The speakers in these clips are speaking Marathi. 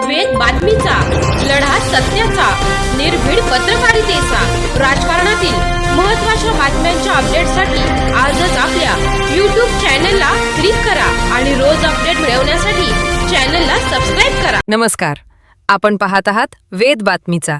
वेद बातमीचा, लढा सत्याचा, निर्भीड पत्रकारितेचा, राजकारणातील महत्त्वाच्या बातम्यांच्या अपडेटसाठी आजच आपल्या YouTube चॅनलला क्लिक करा आणि रोज अपडेट मिळवण्यासाठी चॅनलला सबस्क्राइब करा. नमस्कार, आपण पाहत आहात वेद बातमीचा.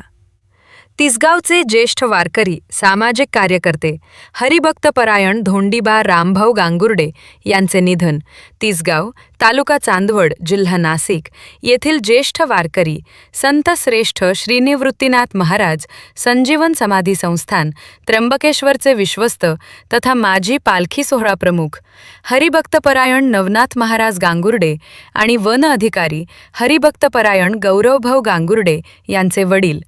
तिसगावचे ज्येष्ठ वारकरी सामाजिक कार्यकर्ते हरिभक्तपरायण धोंडीबा रामभाऊ गांगुर्डे यांचे निधन. तिसगाव, तालुका चांदवड, जिल्हा नाशिक येथील ज्येष्ठ वारकरी संत श्रेष्ठ श्रीनिवृत्तीनाथ महाराज संजीवन समाधी संस्थान त्र्यंबकेश्वरचे विश्वस्त तथा माजी पालखी सोहळा प्रमुख हरिभक्तपरायण नवनाथ महाराज गांगुर्डे आणि वन अधिकारी हरिभक्तपरायण गौरवभाऊ गांगुर्डे यांचे वडील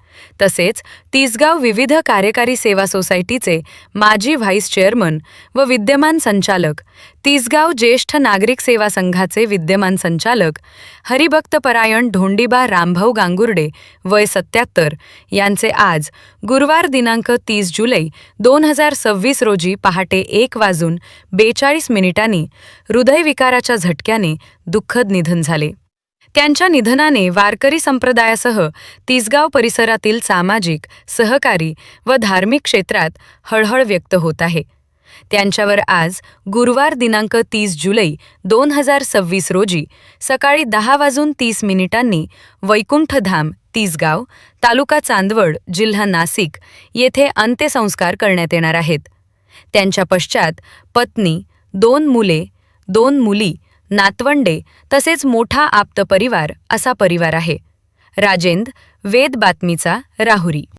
तसेच तिसगाव विविध कार्यकारी सेवा सोसायटीचे माजी व्हाईस चेअरमन व विद्यमान संचालक, तिसगाव ज्येष्ठ नागरिक सेवा संघाचे विद्यमान संचालक हरिभक्तपरायण धोंडीबा रामभाऊ गांगुर्डे वय 77 यांचे आज गुरुवार दिनांक 30 जुलै 2026 रोजी पहाटे 1:42 हृदयविकाराच्या झटक्याने दुःखद निधन झाले. त्यांच्या निधनाने वारकरी संप्रदायासह तिसगाव परिसरातील सामाजिक, सहकारी व धार्मिक क्षेत्रात हळहळ व्यक्त होत आहे. त्यांच्यावर आज गुरुवार दिनांक 30 जुलै 2026 रोजी सकाळी 10:30 वैकुंठधाम, तिसगाव, तालुका चांदवड, जिल्हा नाशिक येथे अंत्यसंस्कार करण्यात येणार आहेत. त्यांच्या पश्चात पत्नी, 2 मुले, 2 मुली, नातवंडे तसेच मोठा आप्त परिवार असा परिवार आहे. राजेंद्र, वेद बातमीचा, राहुरी.